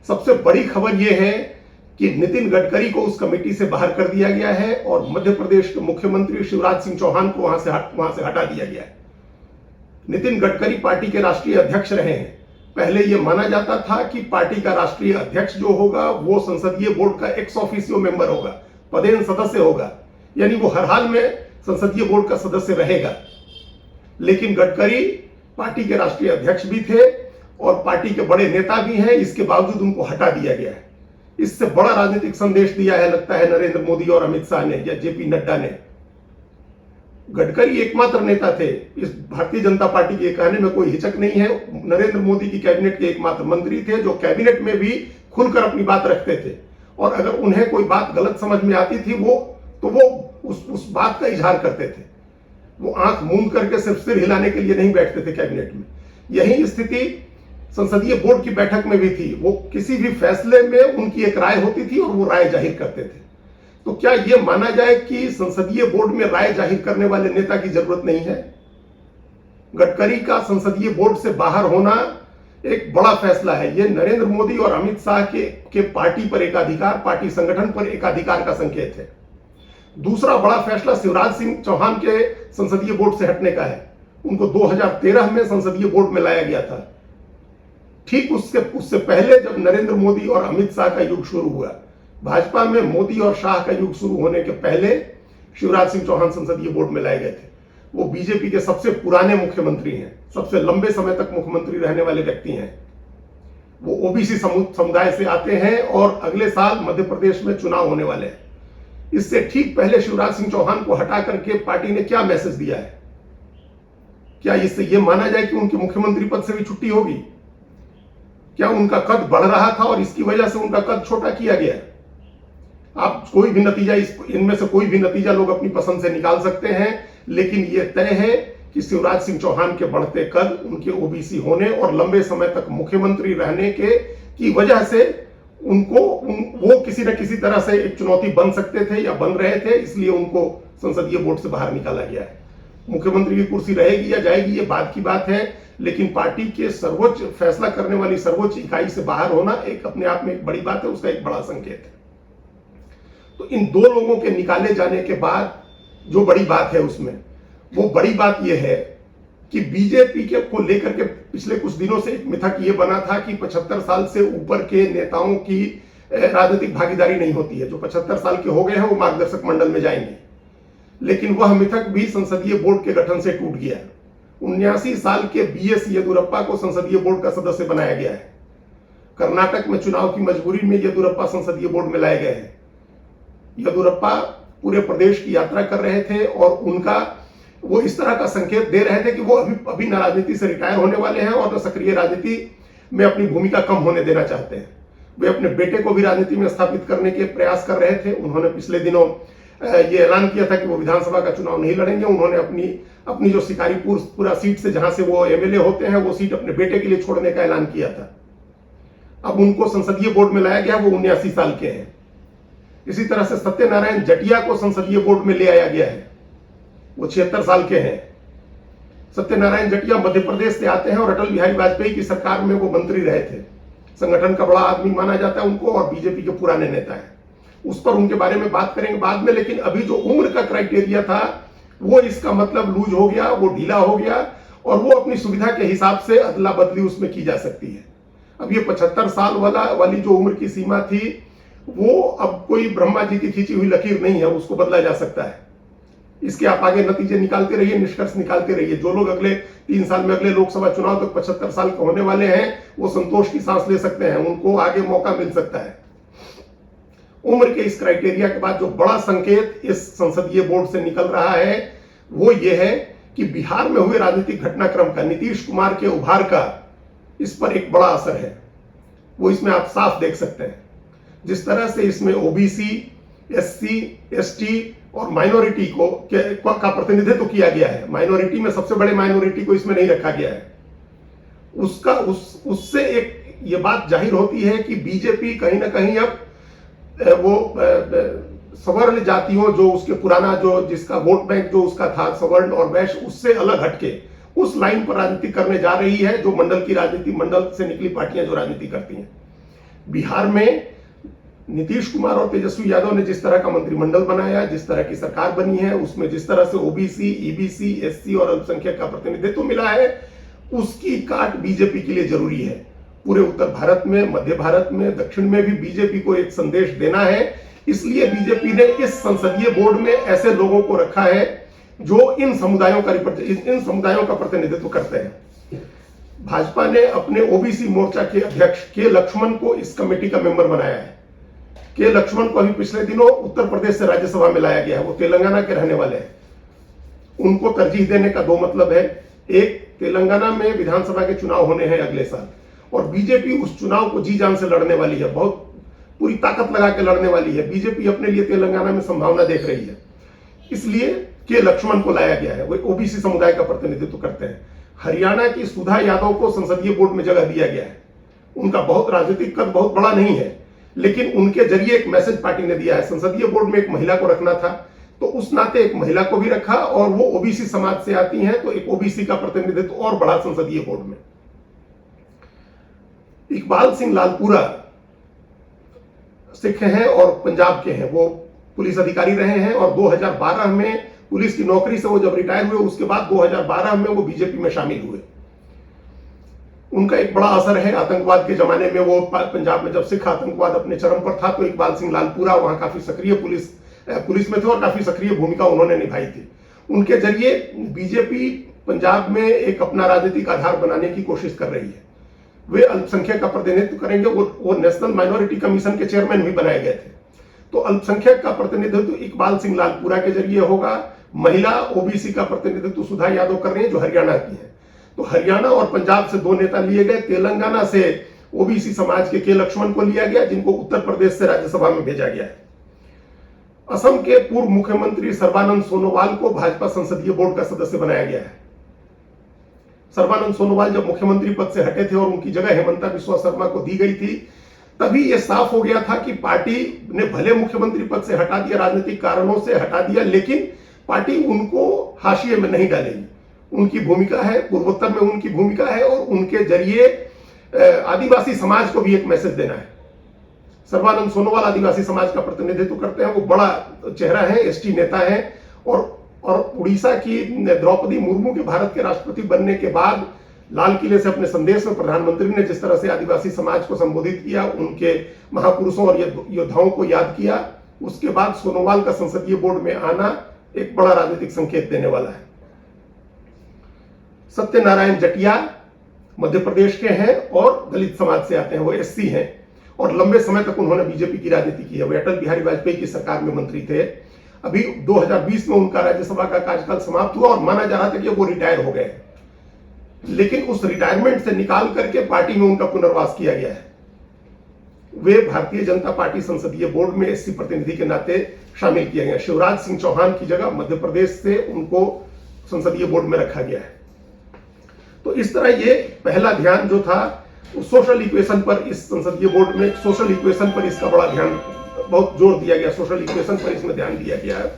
सबसे बड़ी खबर यह है कि नितिन गडकरी को उस कमेटी से बाहर कर दिया गया है और मध्य प्रदेश के मुख्यमंत्री शिवराज सिंह चौहान को वहां से हटा दिया गया है। नितिन गडकरी पार्टी के राष्ट्रीय अध्यक्ष रहे हैं। पहले यह माना जाता था कि पार्टी का राष्ट्रीय अध्यक्ष जो होगा वो संसदीय बोर्ड का एक्स ऑफिसियो मेंबर होगा, पदेन सदस्य होगा, यानी वो हर हाल में संसदीय बोर्ड का सदस्य रहेगा। लेकिन गडकरी पार्टी के राष्ट्रीय अध्यक्ष भी थे और पार्टी के बड़े नेता भी हैं, इसके बावजूद उनको हटा दिया गया है। इससे बड़ा राजनीतिक संदेश दिया है लगता है नरेंद्र मोदी और अमित शाह ने या जेपी नड्डा ने। गडकरी एकमात्र नेता थे इस भारतीय जनता पार्टी के, कहने में कोई हिचक नहीं है, नरेंद्र मोदी की कैबिनेट के एकमात्र मंत्री थे जो कैबिनेट में भी खुलकर अपनी बात रखते थे और अगर उन्हें कोई बात गलत समझ में आती थी वो उस बात का इजहार करते थे। वो आंख मूंद करके सिर्फ सिर हिलाने के लिए नहीं बैठते थे कैबिनेट में। यही स्थिति संसदीय बोर्ड की बैठक में भी थी। वो किसी भी फैसले में उनकी एक राय होती थी और वो राय जाहिर करते थे। तो क्या यह माना जाए कि संसदीय बोर्ड में राय जाहिर करने वाले नेता की जरूरत नहीं है? गडकरी का संसदीय बोर्ड से बाहर होना एक बड़ा फैसला है। यह नरेंद्र मोदी और अमित शाह के पार्टी पर एकाधिकार, पार्टी संगठन पर एकाधिकार का संकेत है। दूसरा बड़ा फैसला शिवराज सिंह चौहान के संसदीय बोर्ड से हटने का है। उनको 2013 में संसदीय बोर्ड में लाया गया था। ठीक उससे पहले जब नरेंद्र मोदी और अमित शाह का युग शुरू हुआ, भाजपा में मोदी और शाह का युग शुरू होने के पहले शिवराज सिंह चौहान संसदीय बोर्ड में लाए गए थे। वो बीजेपी के सबसे पुराने मुख्यमंत्री हैं, सबसे लंबे समय तक मुख्यमंत्री रहने वाले व्यक्ति हैं। वो ओबीसी समुदाय से आते हैं और अगले साल मध्य प्रदेश में चुनाव होने वाले हैं। इससे ठीक पहले शिवराज सिंह चौहान को हटा करके पार्टी ने क्या मैसेज दिया है? क्या इससे यह माना जाए कि उनके मुख्यमंत्री पद से भी छुट्टी होगी? क्या उनका कद बढ़ रहा था और इसकी वजह से उनका कद छोटा किया गया? आप कोई भी नतीजा इनमें से कोई भी नतीजा लोग अपनी पसंद से निकाल सकते हैं, लेकिन यह तय है कि शिवराज सिंह चौहान के बढ़ते कद, उनके ओबीसी होने और लंबे समय तक मुख्यमंत्री रहने की वजह से वो किसी न किसी तरह से एक चुनौती बन सकते थे या बन रहे थे, इसलिए उनको संसदीय बोर्ड से बाहर निकाला गया है। मुख्यमंत्री की कुर्सी रहेगी या जाएगी ये बात की बात है, लेकिन पार्टी के सर्वोच्च फैसला करने वाली सर्वोच्च इकाई से बाहर होना एक अपने आप में एक बड़ी बात है, उसका एक बड़ा संकेत है। तो इन दो लोगों के निकाले जाने के बाद जो बड़ी बात है उसमें वो बड़ी बात यह है कि बीजेपी के को लेकर के पिछले कुछ दिनों से एक मिथक ये बना था कि 75 साल से ऊपर के नेताओं की राजनीतिक भागीदारी नहीं होती है। जो 75 साल के हो गए हैं वो मार्गदर्शक मंडल में जाएंगे, लेकिन वह मिथक भी संसदीय बोर्ड के गठन से टूट गया। 79 साल के बीएस येदुरप्पा को संसदीय बोर्ड का सदस्य बनाया गया है। कर्नाटक में चुनाव की मजबूरी में येदुरप्पा संसदीय बोर्ड में लाए गए हैं। येदुरप्पा पूरे प्रदेश की यात्रा कर रहे थे और वो इस तरह का संकेत दे रहे थे कि वो अभी न राजनीति से रिटायर होने वाले हैं और न सक्रिय राजनीति में अपनी भूमिका कम होने देना चाहते हैं। वे अपने बेटे को भी राजनीति में स्थापित करने के प्रयास कर रहे थे। उन्होंने पिछले दिनों ये ऐलान किया था कि वो विधानसभा का चुनाव नहीं लड़ेंगे। उन्होंने अपनी जो शिकारीपुर सीट से जहां से वो एमएलए होते हैं वो सीट अपने बेटे के लिए छोड़ने का ऐलान किया था। अब उनको संसदीय बोर्ड में लाया गया, वो 79 साल के हैं। इसी तरह से सत्यनारायण जटिया को संसदीय बोर्ड में ले आया गया है, वो 76 साल के हैं। सत्यनारायण जटिया मध्य प्रदेश से आते हैं और अटल बिहारी वाजपेयी की सरकार में वो मंत्री रहे थे। संगठन का बड़ा आदमी माना जाता है उनको और बीजेपी के पुराने नेता हैं। उस पर उनके बारे में बात करेंगे बाद में, लेकिन अभी जो उम्र का क्राइटेरिया था वो इसका मतलब लूज हो गया, वो ढीला हो गया और वो अपनी सुविधा के हिसाब से अदला बदली उसमें की जा सकती है। अब ये 75 साल वाली जो उम्र की सीमा थी वो अब कोई ब्रह्मा जी की खींची हुई लकीर नहीं है, उसको बदला जा सकता है। इसके आप आगे नतीजे निकालते रहिए, निष्कर्ष निकालते रहिए। जो लोग अगले 3 साल में अगले लोकसभा चुनाव तक 75 साल के होने वाले हैं वो संतोष की सांस ले सकते हैं, उनको आगे मौका मिल सकता है। उम्र के इस क्राइटेरिया के बाद जो बड़ा संकेत इस संसदीय बोर्ड से निकल रहा है वो ये है कि बिहार में हुए राजनीतिक घटनाक्रम का, नीतीश कुमार के उभार का इस पर एक बड़ा असर है। वो इसमें आप साफ देख सकते हैं। जिस तरह से इसमें ओबीसी, एससी, एसटी और माइनॉरिटी का प्रतिनिधित्व किया गया है, माइनॉरिटी में सबसे बड़े माइनॉरिटी को इसमें नहीं रखा गया है, उससे एक ये बात जाहिर होती है कि बीजेपी कहीं ना कहीं अब वो सवर्ण जातियों जो उसके पुराना जो जिसका वोट बैंक जो उसका था सवर्ण और वैश्य, उससे अलग हटके उस लाइन पर राजनीति करने जा रही है जो मंडल की राजनीति, मंडल से निकली पार्टियां जो राजनीति करती हैं। बिहार में नीतीश कुमार और तेजस्वी यादव ने जिस तरह का मंत्रिमंडल बनाया, जिस तरह की सरकार बनी है, उसमें जिस तरह से ओबीसी, ईबीसी, एससी और अल्पसंख्यक का प्रतिनिधित्व मिला है, उसकी काट बीजेपी के लिए जरूरी है। पूरे उत्तर भारत में, मध्य भारत में, दक्षिण में भी बीजेपी को एक संदेश देना है। इसलिए बीजेपी ने इस संसदीय बोर्ड में ऐसे लोगों को रखा है जो इन समुदायों का प्रतिनिधित्व करते हैं। भाजपा ने अपने ओबीसी मोर्चा के अध्यक्ष के लक्ष्मण को इस कमेटी का मेंबर बनाया है। के लक्ष्मण को अभी पिछले दिनों उत्तर प्रदेश से राज्यसभा में लाया गया है। वो तेलंगाना के रहने वाले हैं। उनको तरजीह देने का दो मतलब है। एक, तेलंगाना में विधानसभा के चुनाव होने हैं अगले साल और बीजेपी उस चुनाव को जी जान से लड़ने वाली है, बहुत पूरी ताकत लगा के लड़ने वाली है। बीजेपी अपने लिए तेलंगाना में संभावना देख रही है, इसलिए के लक्ष्मण को लाया गया है। वो ओबीसी समुदाय का प्रतिनिधित्व करते हैं। हरियाणा की सुधा यादव को संसदीय बोर्ड में जगह दिया गया है। उनका बहुत राजनीतिक कद बहुत बड़ा नहीं है, लेकिन उनके जरिए एक मैसेज पार्टी ने दिया है। संसदीय बोर्ड में एक महिला को रखना था, तो उस नाते एक महिला को भी रखा और वो ओबीसी समाज से आती हैं, तो एक ओबीसी का प्रतिनिधित्व और बढ़ा संसदीय बोर्ड में। इकबाल सिंह लालपुरा सिख हैं और पंजाब के हैं। वो पुलिस अधिकारी रहे हैं और 2012 में पुलिस की नौकरी से वो जब रिटायर हुए, उसके बाद 2012 में वो बीजेपी में शामिल हुए। उनका एक बड़ा असर है आतंकवाद के जमाने में। वो पंजाब में जब सिख आतंकवाद अपने चरम पर था, तो इकबाल सिंह लालपुरा वहां काफी सक्रिय पुलिस में थे और काफी सक्रिय भूमिका उन्होंने निभाई थी। उनके जरिए बीजेपी पंजाब में एक अपना राजनीतिक आधार बनाने की कोशिश कर रही है। वे अल्पसंख्यक का प्रतिनिधित्व करेंगे। वो नेशनल माइनॉरिटी कमीशन के चेयरमैन भी बनाए गए थे। तो अल्पसंख्यक का प्रतिनिधित्व इकबाल सिंह लालपुरा के जरिए होगा। महिला ओबीसी का प्रतिनिधित्व सुधा यादव कर रही है, जो हरियाणा की है। तो हरियाणा और पंजाब से 2 नेता लिए गए। तेलंगाना से ओबीसी समाज के लक्ष्मण को लिया गया, जिनको उत्तर प्रदेश से राज्यसभा में भेजा गया है। असम के पूर्व मुख्यमंत्री सर्बानंद सोनोवाल को भाजपा संसदीय बोर्ड का सदस्य बनाया गया है। सर्बानंद सोनोवाल जब मुख्यमंत्री पद से हटे थे और उनकी जगह हेमंता बिस्वा शर्मा को दी गई थी, तभी यह साफ हो गया था कि पार्टी ने भले मुख्यमंत्री पद से हटा दिया, राजनीतिक कारणों से हटा दिया, लेकिन पार्टी उनको हाशिए में नहीं डालेगी। उनकी भूमिका है, पूर्वोत्तर में उनकी भूमिका है और उनके जरिए आदिवासी समाज को भी एक मैसेज देना है। सर्बानंद सोनोवाल आदिवासी समाज का प्रतिनिधित्व करते हैं। वो बड़ा चेहरा है, एसटी नेता है और उड़ीसा की द्रौपदी मुर्मू के भारत के राष्ट्रपति बनने के बाद लाल किले से अपने संदेश में प्रधानमंत्री ने जिस तरह से आदिवासी समाज को संबोधित किया, उनके महापुरुषों और योद्धाओं को याद किया, उसके बाद सोनोवाल का संसदीय बोर्ड में आना एक बड़ा राजनीतिक संकेत देने वाला है। सत्यनारायण जटिया मध्य प्रदेश के हैं और दलित समाज से आते हैं। वो एससी हैं और लंबे समय तक उन्होंने बीजेपी की राजनीति की है। वे अटल बिहारी वाजपेयी की सरकार में मंत्री थे। अभी 2020 में उनका राज्यसभा का कार्यकाल समाप्त हुआ और माना जा रहा था कि वो रिटायर हो गए, लेकिन उस रिटायरमेंट से निकाल करके पार्टी में उनका पुनर्वास किया गया है। वे भारतीय जनता पार्टी संसदीय बोर्ड में एससी प्रतिनिधि के नाते शामिल किए गए। शिवराज सिंह चौहान की जगह मध्य प्रदेश से उनको संसदीय बोर्ड में रखा गया है। तो इस तरह ये पहला ध्यान जो था सोशल इक्वेशन पर, इस संसदीय बोर्ड में सोशल इक्वेशन पर इसका बड़ा ध्यान, बहुत जोर दिया गया। सोशल इक्वेशन पर इसमें ध्यान दिया गया है।